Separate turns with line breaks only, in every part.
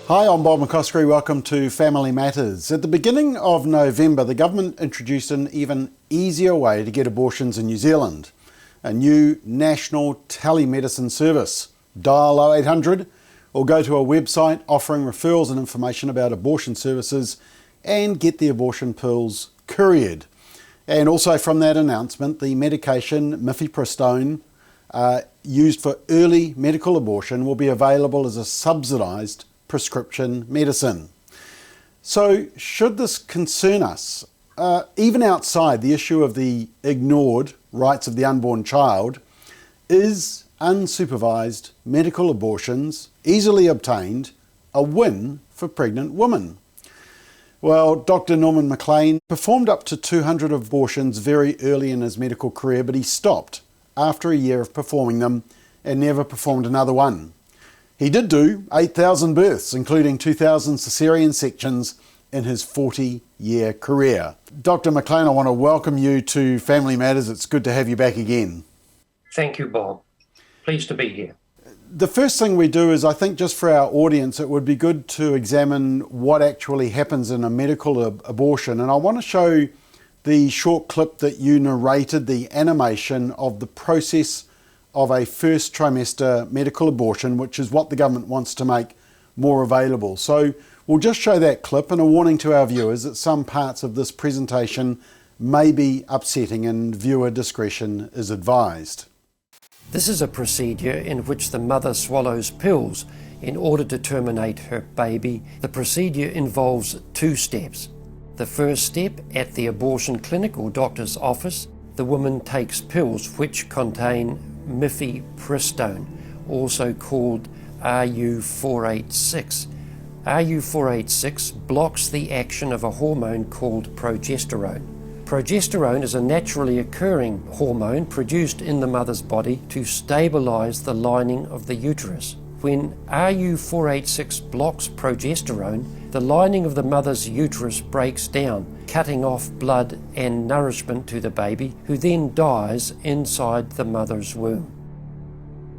Hi, I'm Bob McCoskrie. Welcome to Family Matters. At the beginning of November, the government introduced an even easier way to get abortions in New Zealand. A new national telemedicine service. Dial 0800 or go to a website offering referrals and information about abortion services and get the abortion pills couriered. And also from that announcement, the medication mifepristone used for early medical abortion will be available as a subsidised prescription medicine. So should this concern us? Even outside the issue of the ignored rights of the unborn child, is unsupervised medical abortions easily obtained a win for pregnant women? Well, Dr Norman Maclean performed up to 200 abortions very early in his medical career, but he stopped after a year of performing them and never performed another one. He did do 8,000 births, including 2,000 caesarean sections in his 40-year career. Dr Maclean, I want to welcome you to Family Matters. It's good to have you back again.
Thank you, Bob. Pleased to be here.
The first thing we do is, I think just for our audience, it would be good to examine what actually happens in a medical abortion. And I want to show the short clip that you narrated, the animation of the process of a first trimester medical abortion, which is what the government wants to make more available. So we'll just show that clip, and a warning to our viewers that some parts of this presentation may be upsetting and viewer discretion is advised.
This is a procedure in which the mother swallows pills in order to terminate her baby. The procedure involves 2 steps. The first step, at the abortion clinic or doctor's office, the woman takes pills which contain mifepristone, also called RU486. RU486 blocks the action of a hormone called progesterone. Progesterone is a naturally occurring hormone produced in the mother's body to stabilize the lining of the uterus. When RU486 blocks progesterone, the lining of the mother's uterus breaks down, cutting off blood and nourishment to the baby, who then dies inside the mother's womb.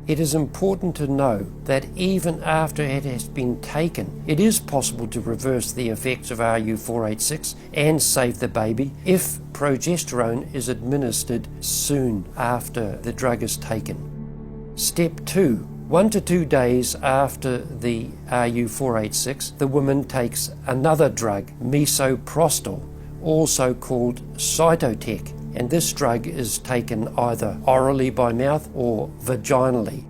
It is important to know that even after it has been taken, it is possible to reverse the effects of RU486 and save the baby if progesterone is administered soon after the drug is taken. Step 2. 1 to 2 days after the RU486, the woman takes another drug, misoprostol, also called Cytotec, and this drug is taken either orally by mouth or vaginally.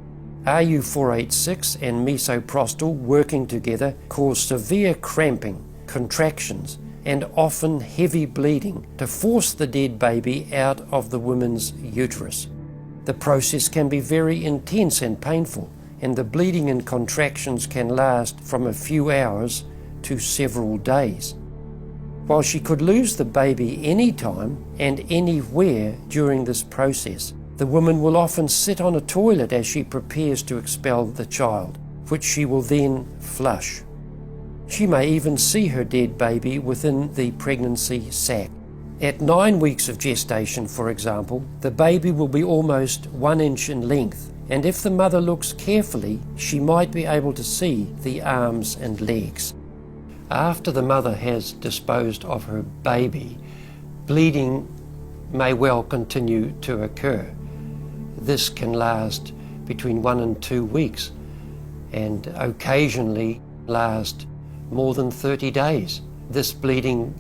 RU486 and misoprostol working together cause severe cramping, contractions, and often heavy bleeding to force the dead baby out of the woman's uterus. The process can be very intense and painful, and the bleeding and contractions can last from a few hours to several days. While she could lose the baby anytime and anywhere during this process, the woman will often sit on a toilet as she prepares to expel the child, which she will then flush. She may even see her dead baby within the pregnancy sac. At 9 weeks of gestation, for example, the baby will be almost 1 inch in length, and if the mother looks carefully, she might be able to see the arms and legs. After the mother has disposed of her baby, bleeding may well continue to occur. This can last between 1 and 2 weeks and occasionally last more than 30 days. This bleeding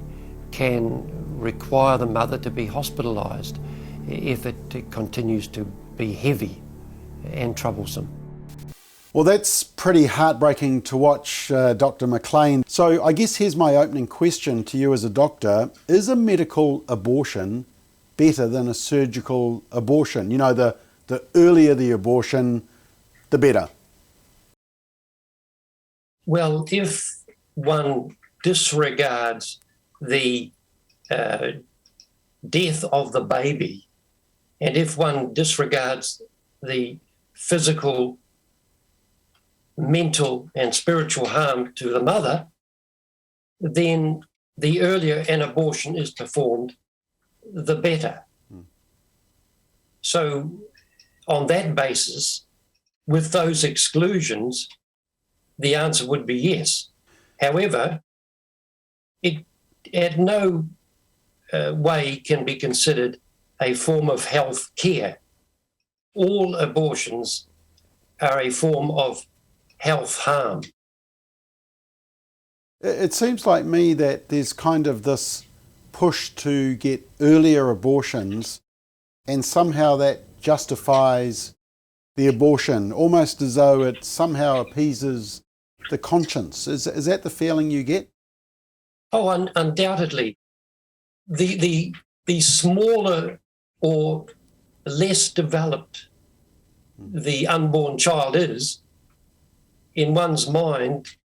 can require the mother to be hospitalized if it continues to be heavy and troublesome.
Well, that's pretty heartbreaking to watch, Dr Maclean. So I guess here's my opening question to you as a doctor. Is a medical abortion better than a surgical abortion? You know, the earlier the abortion, the better.
Well, if one disregards the death of the baby, and if one disregards the physical, mental and spiritual harm to the mother, then the earlier an abortion is performed, the better. So on that basis, with those exclusions, the answer would be yes. However, it at no way can be considered a form of health care. All abortions are a form of health harm.
It seems like me that there's kind of this push to get earlier abortions, and somehow that justifies the abortion, almost as though it somehow appeases the conscience. Is that the feeling you get?
Oh, undoubtedly. The smaller or less developed the unborn child is, in one's mind,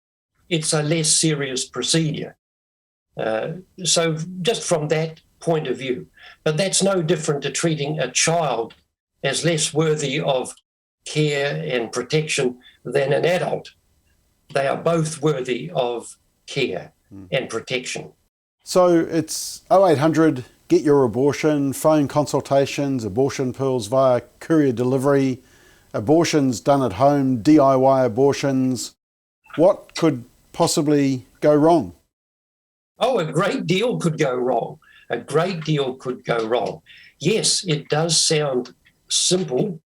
it's a less serious procedure. So just from that point of view. But that's no different to treating a child as less worthy of care and protection than an adult. They are both worthy of care and protection.
So it's 0800, get your abortion, phone consultations, abortion pills via courier delivery, abortions done at home, DIY abortions. What could possibly go wrong?
Oh, a great deal could go wrong. A great deal could go wrong. Yes, it does sound simple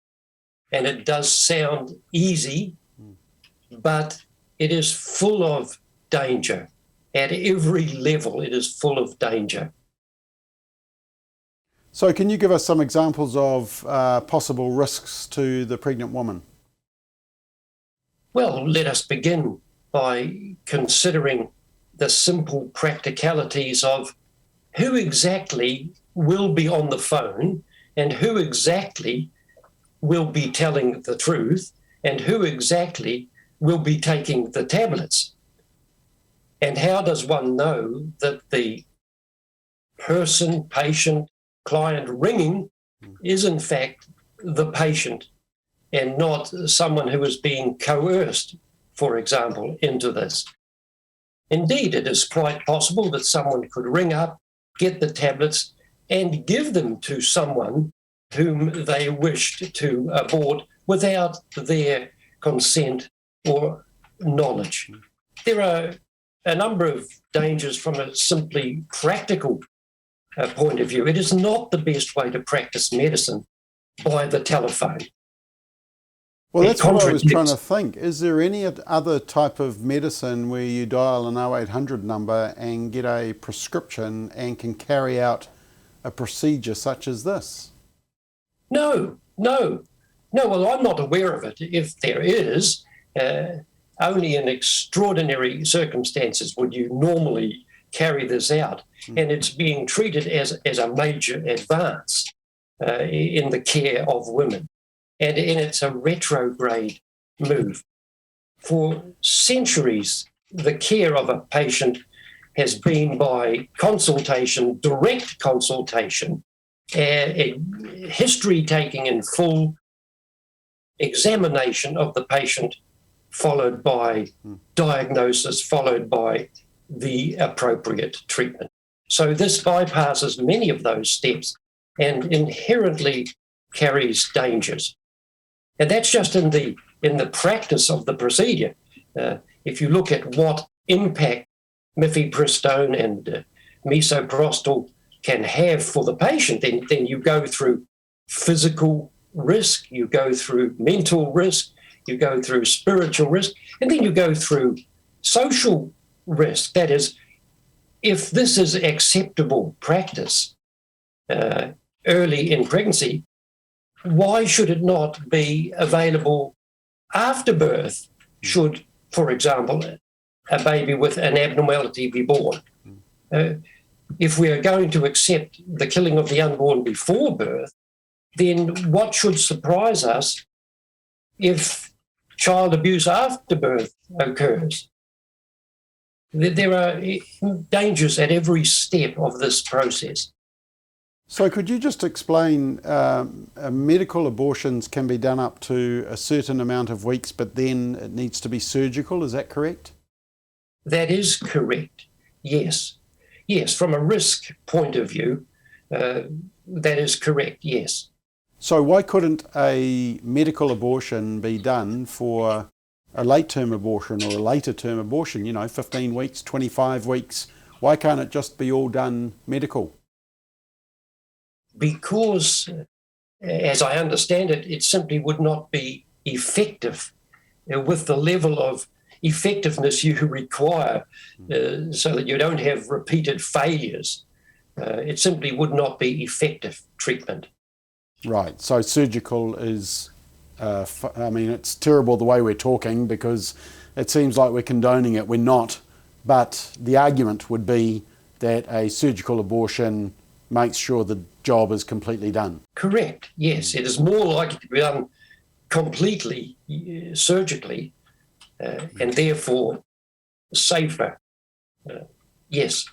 and it does sound easy, but it is full of danger. At every level, it is full of danger.
So can you give us some examples of possible risks to the pregnant woman?
Well, let us begin by considering the simple practicalities of who exactly will be on the phone and who exactly will be telling the truth and who exactly will be taking the tablets. And how does one know that the person, patient, client ringing is in fact the patient and not someone who is being coerced, for example, into this? Indeed, it is quite possible that someone could ring up, get the tablets, and give them to someone whom they wished to abort without their consent or knowledge. There are a number of dangers from a simply practical point of view. It is not the best way to practice medicine by the telephone.
Well, that's what I was trying to think. Is there any other type of medicine where you dial an 0800 number and get a prescription and can carry out a procedure such as this?
No. Well, I'm not aware of it. If there is, only in extraordinary circumstances would you normally carry this out. And it's being treated as a major advance in the care of women. And it's a retrograde move. For centuries, the care of a patient has been by consultation, direct consultation, a history taking in full, examination of the patient, followed by diagnosis, followed by the appropriate treatment. So this bypasses many of those steps and inherently carries dangers. And that's just in the practice of the procedure. If you look at what impact mifepristone and misoprostol can have for the patient, then you go through physical risk, you go through mental risk, you go through spiritual risk, and then you go through social risk. That is, if this is acceptable practice early in pregnancy, why should it not be available after birth should, for example, a baby with an abnormality be born? If we are going to accept the killing of the unborn before birth, then what should surprise us if child abuse after birth occurs? There are dangers at every step of this process.
So could you just explain, medical abortions can be done up to a certain amount of weeks, but then it needs to be surgical, is that correct?
That is correct, yes. Yes, from a risk point of view, that is correct, yes.
So why couldn't a medical abortion be done for a late-term abortion or a later-term abortion, 15 weeks, 25 weeks? Why can't it just be all done medical?
Because, as I understand it, it simply would not be effective with the level of effectiveness you require so that you don't have repeated failures. It simply would not be effective treatment.
Right, so surgical is, it's terrible the way we're talking because it seems like we're condoning it. We're not, but the argument would be that a surgical abortion makes sure the job is completely done.
Correct, yes. It is more likely to be done completely surgically and therefore safer. Yes.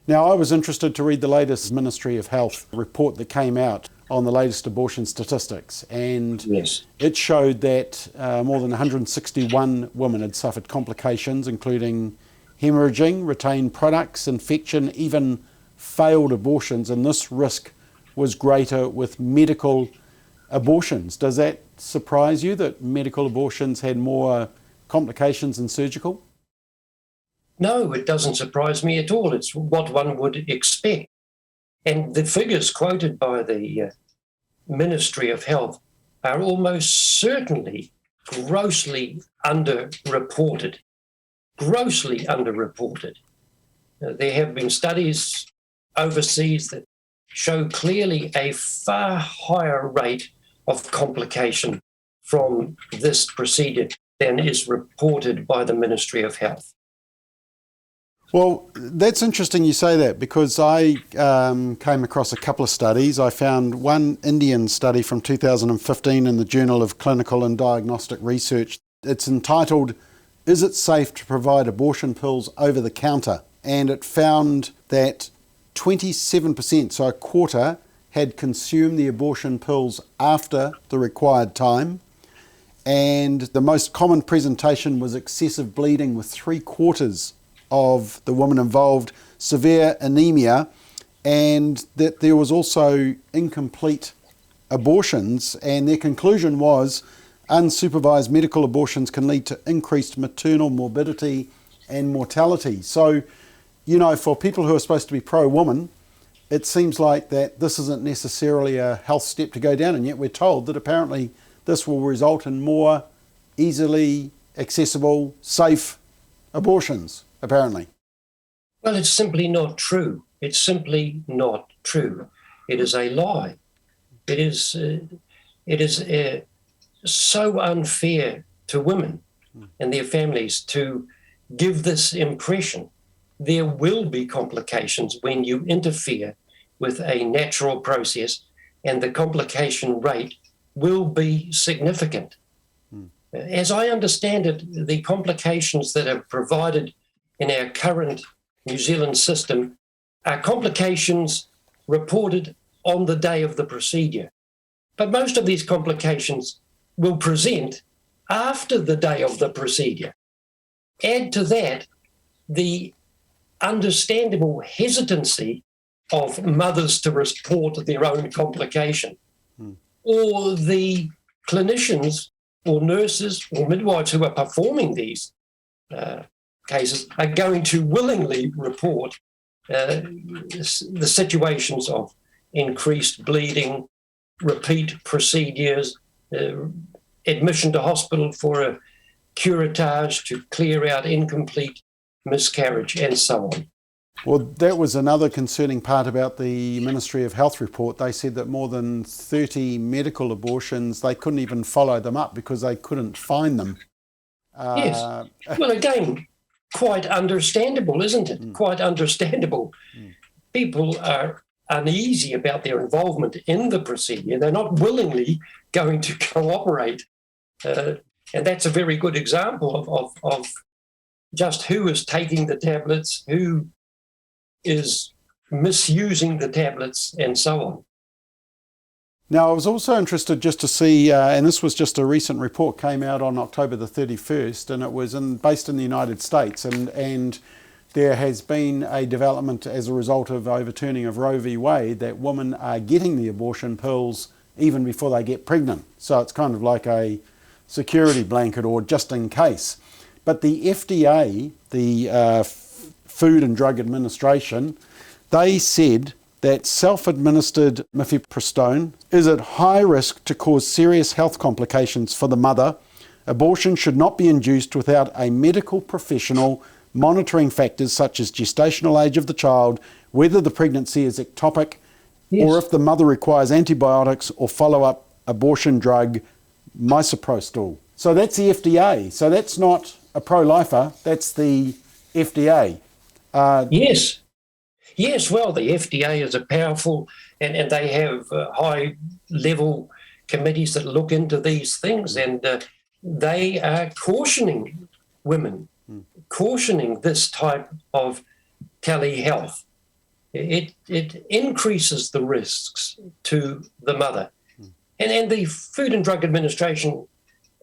Now, I was interested to read the latest Ministry of Health report that came out on the latest abortion statistics, and
yes,
it showed that more than 161 women had suffered complications, including hemorrhaging, retained products, infection, even failed abortions, and this risk was greater with medical abortions. Does that surprise you that medical abortions had more complications than surgical?
No, it doesn't surprise me at all. It's what one would expect. And the figures quoted by the Ministry of Health are almost certainly grossly underreported. Grossly underreported. There have been studies overseas that show clearly a far higher rate of complication from this procedure than is reported by the Ministry of Health.
Well, that's interesting you say that, because I came across a couple of studies. I found one Indian study from 2015 in the Journal of Clinical and Diagnostic Research. It's entitled, "Is it safe to provide abortion pills over the counter?" And it found that 27%, so a quarter, had consumed the abortion pills after the required time. And the most common presentation was excessive bleeding, with 3/4 of the women involved severe anemia, and that there was also incomplete abortions. And their conclusion was unsupervised medical abortions can lead to increased maternal morbidity and mortality. So, for people who are supposed to be pro-woman, it seems like that this isn't necessarily a health step to go down, and yet we're told that apparently this will result in more easily accessible, safe abortions, apparently.
Well, it's simply not true. It's simply not true. It is a lie. It is so unfair to women and their families to give this impression. There will be complications when you interfere with a natural process, and the complication rate will be significant. As I understand it, the complications that are provided in our current New Zealand system are complications reported on the day of the procedure. But most of these complications will present after the day of the procedure. Add to that the understandable hesitancy of mothers to report their own complication, or the clinicians or nurses or midwives who are performing these cases are going to willingly report the situations of increased bleeding, repeat procedures, admission to hospital for a curettage to clear out incomplete miscarriage, and so on.
Well, that was another concerning part about the Ministry of Health report. They said that more than 30 medical abortions, they couldn't even follow them up because they couldn't find them.
Yes. Well, again, quite understandable, isn't it? Quite understandable. People are uneasy about their involvement in the procedure. They're not willingly going to cooperate. And that's a very good example of just who is taking the tablets, who is misusing the tablets, and so on.
Now, I was also interested just to see, and this was just a recent report, came out on October the 31st, and it was based in the United States, and there has been a development as a result of overturning of Roe v. Wade that women are getting the abortion pills even before they get pregnant. So it's kind of like a security blanket or just in case. But the FDA, the Food and Drug Administration, they said that self-administered mifepristone is at high risk to cause serious health complications for the mother. Abortion should not be induced without a medical professional monitoring factors such as gestational age of the child, whether the pregnancy is ectopic, yes, or if the mother requires antibiotics or follow-up abortion drug, misoprostol. So that's the FDA. So that's not a pro-lifer, that's the FDA.
Yes. Yes, well, the FDA is a powerful, and they have high-level committees that look into these things, and they are cautioning women, cautioning this type of telehealth. It increases the risks to the mother. And the Food and Drug Administration,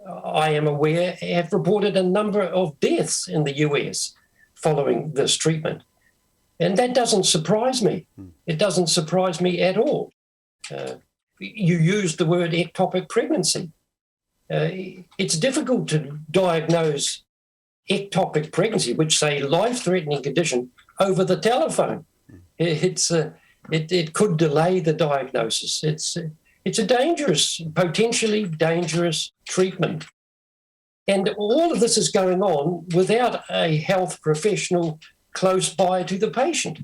I am aware, have reported a number of deaths in the US following this treatment. And that doesn't surprise me. It doesn't surprise me at all. You used the word ectopic pregnancy. It's difficult to diagnose ectopic pregnancy, which is a life-threatening condition, over the telephone. It could delay the diagnosis. It's a dangerous, potentially dangerous treatment. And all of this is going on without a health professional close by to the patient.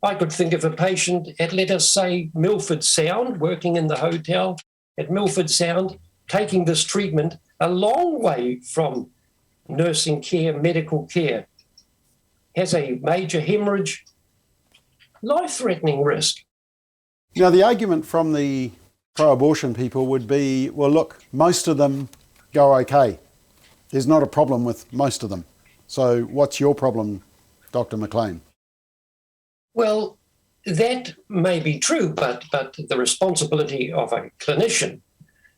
I could think of a patient at, let us say, Milford Sound, working in the hotel at Milford Sound, taking this treatment a long way from nursing care, medical care, has a major hemorrhage, life-threatening risk.
Now, the argument from the pro-abortion people would be, well, look, most of them go okay. There's not a problem with most of them. So what's your problem, Dr. Maclean?
Well, that may be true, but the responsibility of a clinician,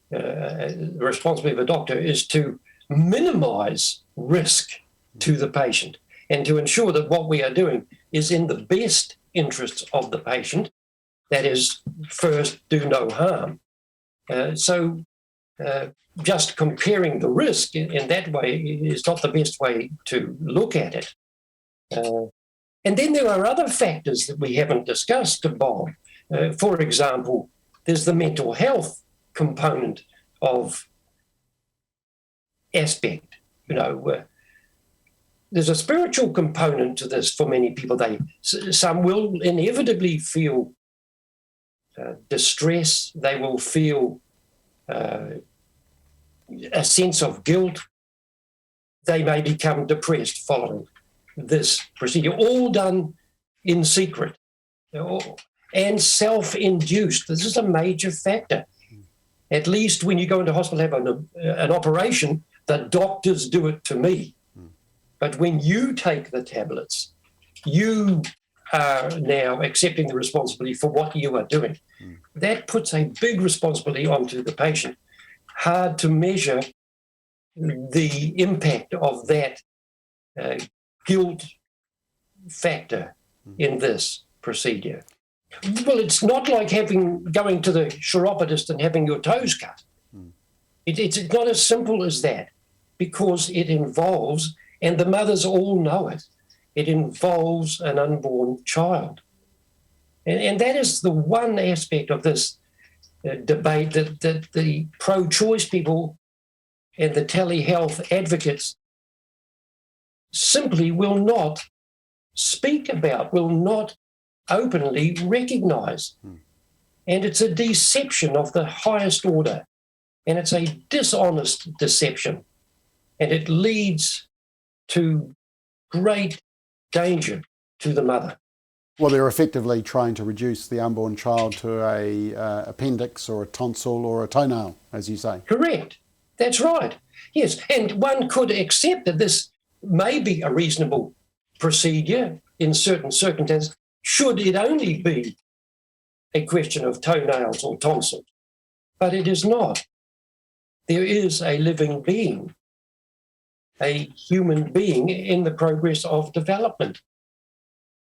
the responsibility of a doctor, is to minimise risk to the patient and to ensure that what we are doing is in the best interests of the patient. That is, first, do no harm. So just comparing the risk in that way is not the best way to look at it. And then there are other factors that we haven't discussed, Bob. For example, there's the mental health component of aspect. There's a spiritual component to this for many people. Some will inevitably feel distress. They will feel a sense of guilt. They may become depressed following this procedure, all done in secret and self-induced. This is a major factor. At least when you go into hospital and have an operation, the doctors do it to me. But when you take the tablets, you are now accepting the responsibility for what you are doing. That puts a big responsibility onto the patient. Hard to measure the impact of that guilt factor in this procedure. Well, it's not like going to the chiropodist and having your toes cut. It's not as simple as that, because it involves, and the mothers all know it, it involves an unborn child. And that is the one aspect of this debate that the pro-choice people and the telehealth advocates simply will not speak about, will not openly recognise. And it's a deception of the highest order, and it's a dishonest deception, and it leads to great danger to the mother.
Well, they're effectively trying to reduce the unborn child to a appendix or a tonsil or a toenail, as you say.
Correct. That's right. Yes, and one could accept that this may be a reasonable procedure in certain circumstances, should it only be a question of toenails or tonsils. But it is not. There is a living being, a human being in the progress of development.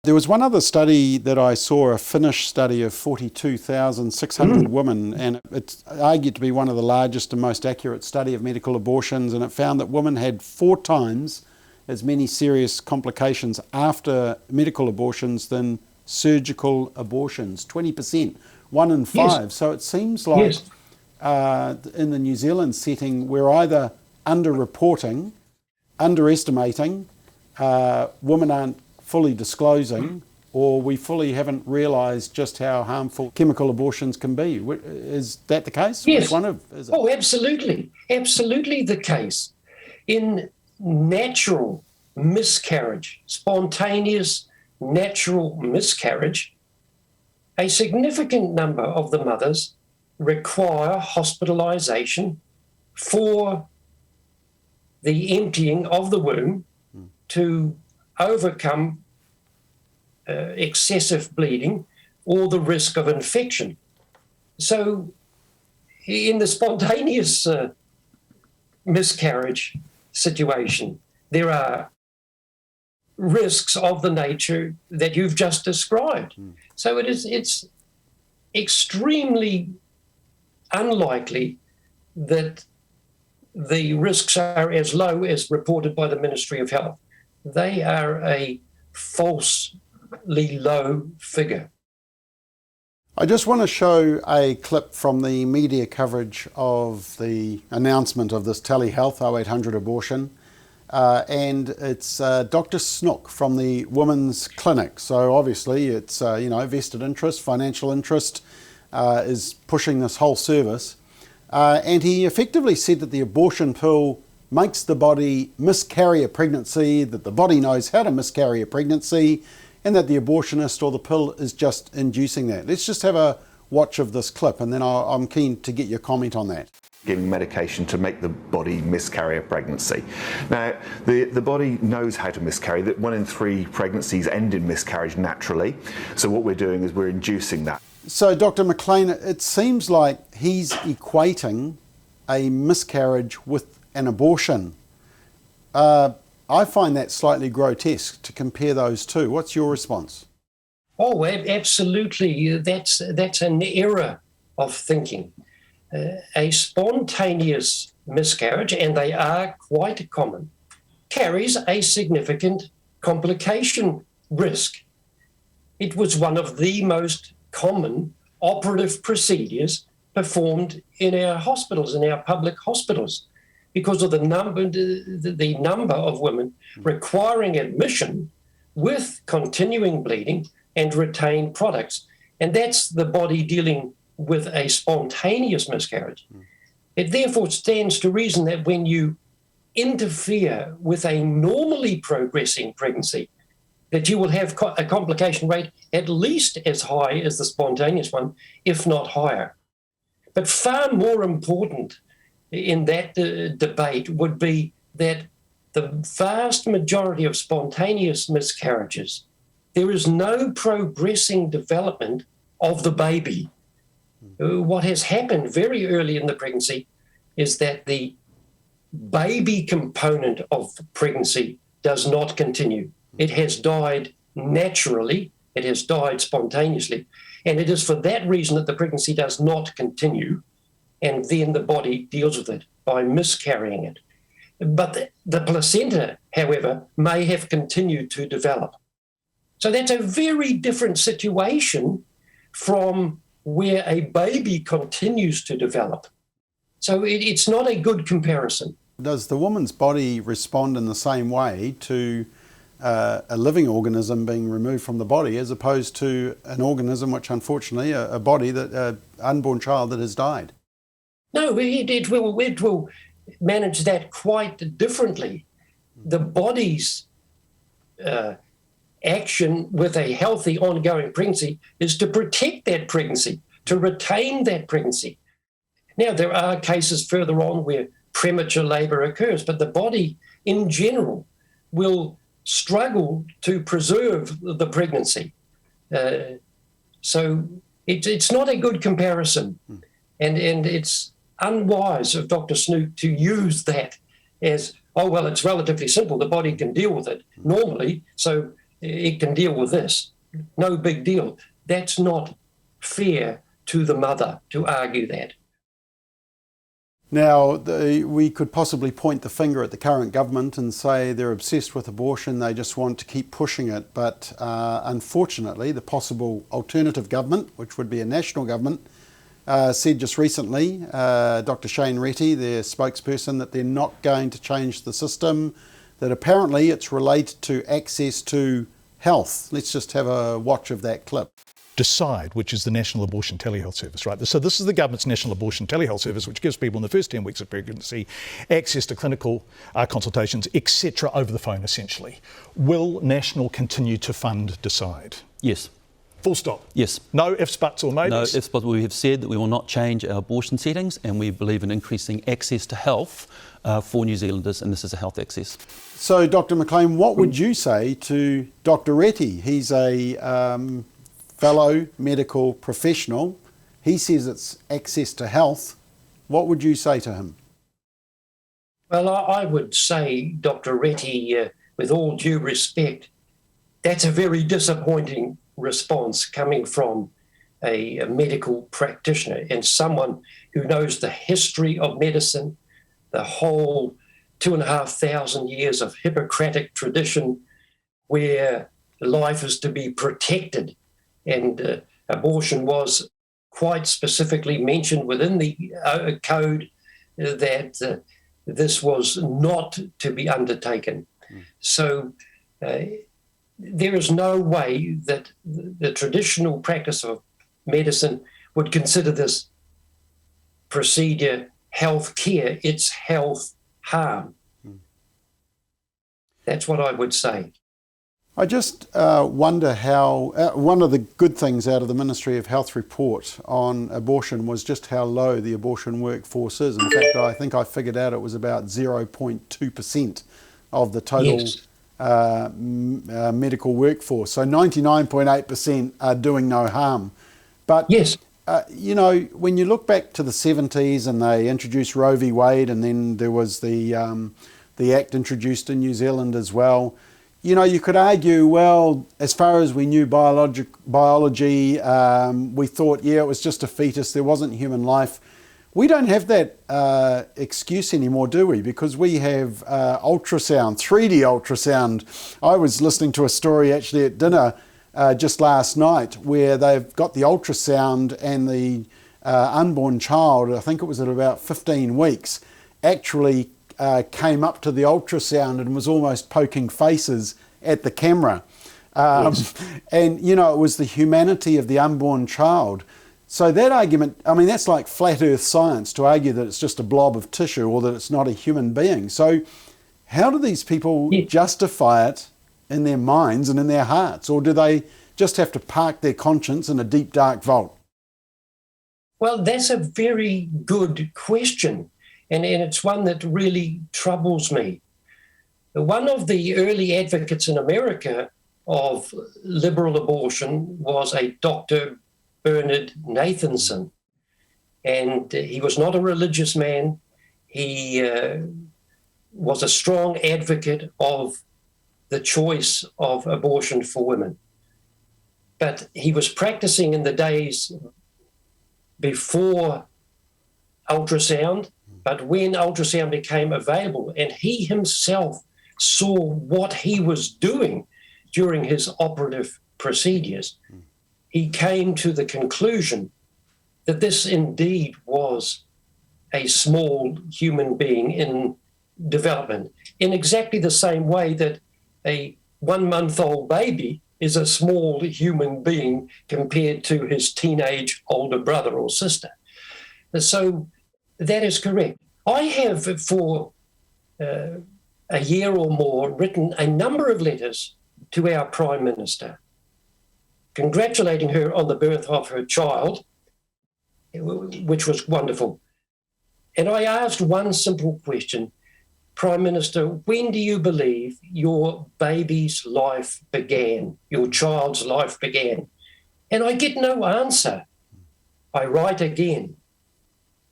There was one other study that I saw, a Finnish study of 42,600 women, and it's argued to be one of the largest and most accurate study of medical abortions, and it found that women had 4 times as many serious complications after medical abortions than surgical abortions, 20%, 1 in 5. Yes. So it seems like in the New Zealand setting, we're either underreporting, underestimating, women aren't fully disclosing, or we fully haven't realised just how harmful chemical abortions can be. Is that the case?
Yes. Oh, absolutely. Absolutely the case. In natural miscarriage, spontaneous natural miscarriage, a significant number of the mothers require hospitalisation for the emptying of the womb to overcome excessive bleeding or the risk of infection. So in the spontaneous miscarriage situation, there are risks of the nature that you've just described. So it's extremely unlikely that the risks are as low as reported by the Ministry of Health. They are a falsely low figure.
I just want to show a clip from the media coverage of the announcement of this telehealth 0800 abortion. And it's Dr Snook from the Women's Clinic. So obviously it's, vested interest, financial interest is pushing this whole service. And he effectively said that the abortion pill makes the body miscarry a pregnancy, that the body knows how to miscarry a pregnancy, and that the abortionist or the pill is just inducing that. Let's just have a watch of this clip, and then I'm keen to get your comment on that.
Giving medication to make the body miscarry a pregnancy. Now, the body knows how to miscarry, that 1 in 3 pregnancies end in miscarriage naturally. So what we're doing is we're inducing that.
So Dr Maclean, it seems like he's equating a miscarriage with an abortion. I find that slightly grotesque to compare those two. What's your response?
Oh, absolutely. That's an error of thinking. A spontaneous miscarriage, and they are quite common, carries a significant complication risk. It was one of the most common operative procedures performed in our hospitals, in our public hospitals, because of the number of women requiring admission with continuing bleeding and retained products. And that's the body dealing with a spontaneous miscarriage. It therefore stands to reason that when you interfere with a normally progressing pregnancy, that you will have a complication rate at least as high as the spontaneous one, if not higher. But far more important in that debate would be that the vast majority of spontaneous miscarriages, there is no progressing development of the baby. What has happened very early in the pregnancy is that the baby component of pregnancy does not continue. It has died naturally, it has died spontaneously, and it is for that reason that the pregnancy does not continue, and then the body deals with it by miscarrying it. But the placenta, however, may have continued to develop. So that's a very different situation from where a baby continues to develop. So it's not a good comparison.
Does the woman's body respond in the same way to a living organism being removed from the body as opposed to an organism which unfortunately, a body, that an unborn child that has died?
No, it will manage that quite differently. The body's action with a healthy ongoing pregnancy is to protect that pregnancy, to retain that pregnancy. Now, there are cases further on where premature labour occurs, but the body in general will struggle to preserve the pregnancy. So it's not a good comparison. And it's unwise of Dr. Snook to use that as, oh, well, it's relatively simple. The body can deal with it normally, so it can deal with this. No big deal. That's not fair to the mother to argue that.
Now, we could possibly point the finger at the current government and say they're obsessed with abortion, they just want to keep pushing it. But unfortunately, the possible alternative government, which would be a national government, said just recently, Dr Shane Retty, their spokesperson, that they're not going to change the system, that apparently it's related to access to health. Let's just have a watch of that clip.
Decide, which is the National Abortion Telehealth Service, right? So this is the government's National Abortion Telehealth Service, which gives people in the first 10 weeks of pregnancy access to clinical consultations, etc., over the phone, essentially. Will National continue to fund Decide?
Yes.
Full stop?
Yes.
No ifs, buts or maybes?
No ifs, buts. We have said that we will not change our abortion settings, and we believe in increasing access to health for New Zealanders, and this is a health access.
So, Dr Maclean, what would you say to Dr Retty? He's a fellow medical professional. He says it's access to health. What would you say to him?
Well, I would say, Dr Retty, with all due respect, that's a very disappointing response coming from a medical practitioner and someone who knows the history of medicine, the whole 2,500 years of Hippocratic tradition where life is to be protected. And abortion was quite specifically mentioned within the code that this was not to be undertaken. So there is no way that the traditional practice of medicine would consider this procedure health care. It's health harm. That's what I would say.
I just wonder how, one of the good things out of the Ministry of Health report on abortion was just how low the abortion workforce is. In fact, I think I figured out it was about 0.2% of the total medical workforce. So 99.8% are doing no harm. But,
yes.
You know, when you look back to the 70s and they introduced Roe v. Wade, and then there was the Act introduced in New Zealand as well, you know, you could argue, well, as far as we knew biology, we thought, yeah, it was just a fetus, there wasn't human life. We don't have that excuse anymore, do we? Because we have ultrasound, 3D ultrasound. I was listening to a story actually at dinner just last night where they've got the ultrasound and the unborn child, I think it was at about 15 weeks, actually came up to the ultrasound and was almost poking faces at the camera. Yes. And, you know, it was the humanity of the unborn child. So that argument, I mean, that's like flat earth science to argue that it's just a blob of tissue or that it's not a human being. So how do these people justify it in their minds and in their hearts? Or do they just have to park their conscience in a deep, dark vault?
Well, that's a very good question. And it's one that really troubles me. One of the early advocates in America of liberal abortion was a Dr. Bernard Nathanson. And he was not a religious man. He was a strong advocate of the choice of abortion for women. But he was practicing in the days before ultrasound, but when ultrasound became available, and he himself saw what he was doing during his operative procedures, he came to the conclusion that this indeed was a small human being in development, in exactly the same way that a 1-month-old baby is a small human being compared to his teenage older brother or sister. So that is correct. I have, for a year or more, written a number of letters to our Prime Minister, congratulating her on the birth of her child, which was wonderful. And I asked one simple question: Prime Minister, when do you believe your baby's life began, your child's life began? And I get no answer. I write again,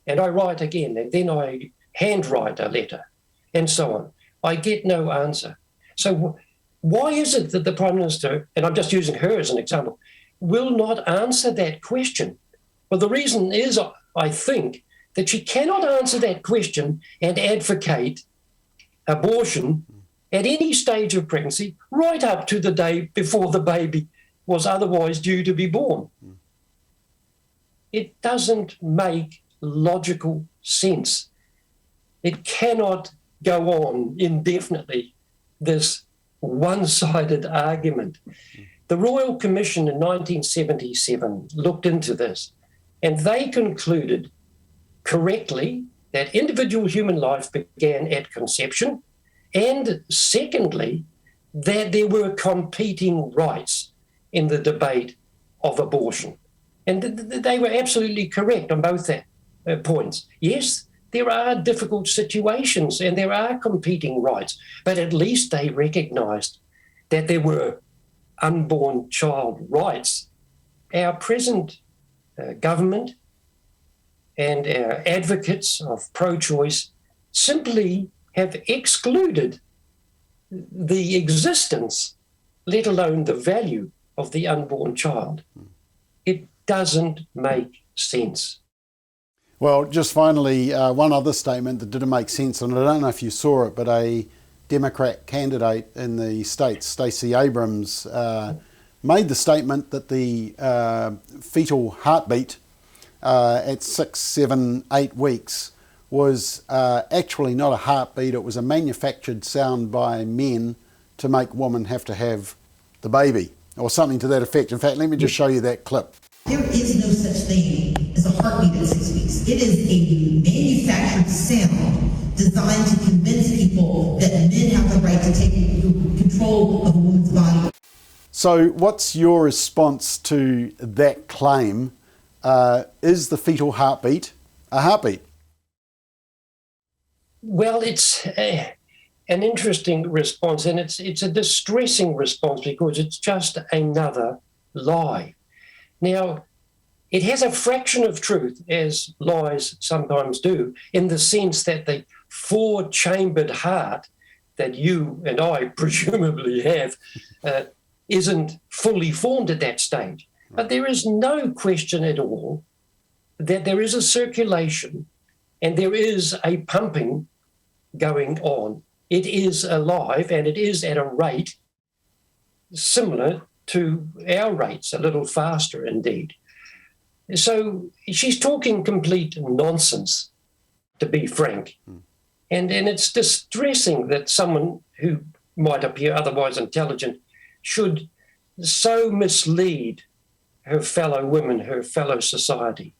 and I write again, and then I handwrite a letter, and so on. I get no answer. So Why is it that the Prime Minister, and I'm just using her as an example, will not answer that question? Well, the reason is, I think, that she cannot answer that question and advocate abortion at any stage of pregnancy, right up to the day before the baby was otherwise due to be born. It doesn't make logical sense. It cannot go on indefinitely, this one-sided argument. The Royal Commission in 1977 looked into this, and they concluded correctly that individual human life began at conception, and secondly, that there were competing rights in the debate of abortion. And they were absolutely correct on both points. Yes, there are difficult situations and there are competing rights, but at least they recognised that there were unborn child rights. Our present government and our advocates of pro-choice simply have excluded the existence, let alone the value, of the unborn child. It doesn't make sense.
Well, just finally, one other statement that didn't make sense, and I don't know if you saw it, but a Democrat candidate in the States, Stacey Abrams, made the statement that the fetal heartbeat at 6, 7, 8 weeks was actually not a heartbeat. It was a manufactured sound by men to make women have to have the baby, or something to that effect. In fact, let me just show you that clip.
There is no such thing as a heartbeat at 6 weeks. It is a manufactured sound designed to convince people that men have the right to take control of a woman's body.
So what's your response to that claim? Is the fetal heartbeat a heartbeat?
Well, it's an interesting response, and it's a distressing response because it's just another lie. Now, it has a fraction of truth, as lies sometimes do, in the sense that the four-chambered heart that you and I presumably have isn't fully formed at that stage. But there is no question at all that there is a circulation and there is a pumping going on. It is alive, and it is at a rate similar to our rates, a little faster indeed. So she's talking complete nonsense, to be frank. And it's distressing that someone who might appear otherwise intelligent should so mislead her fellow women, her fellow society.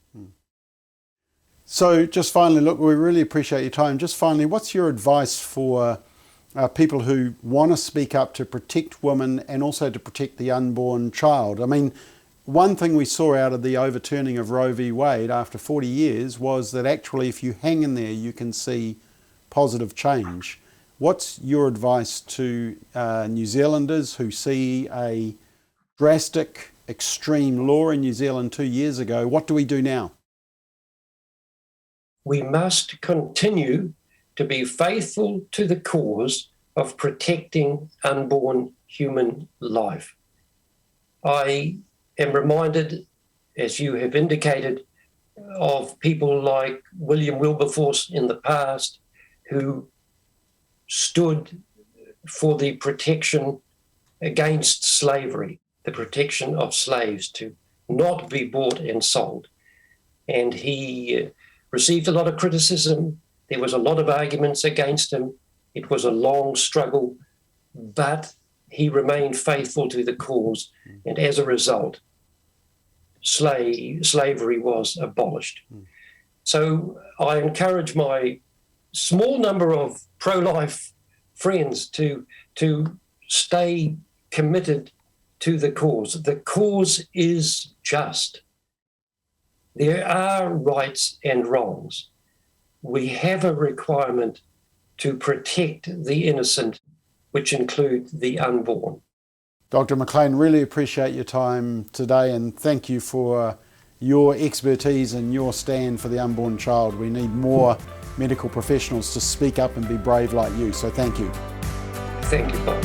So just finally, look, we really appreciate your time. Just finally, what's your advice for people who want to speak up to protect women and also to protect the unborn child? I mean, one thing we saw out of the overturning of Roe v. Wade after 40 years was that actually if you hang in there, you can see positive change. What's your advice to New Zealanders who see a drastic, extreme law in New Zealand 2 years ago? What do we do now?
We must continue to be faithful to the cause of protecting unborn human life. I am reminded, as you have indicated, of people like William Wilberforce in the past who stood for the protection against slavery, the protection of slaves to not be bought and sold. And he received a lot of criticism. There was a lot of arguments against him. It was a long struggle, but he remained faithful to the cause. And as a result, slavery was abolished. So I encourage my small number of pro-life friends to stay committed to the cause. The cause is just. There are rights and wrongs. We have a requirement to protect the innocent, which include the unborn.
Dr. Maclean, really appreciate your time today, and thank you for your expertise and your stand for the unborn child. We need more medical professionals to speak up and be brave like you, so thank you.
Thank you, Bob.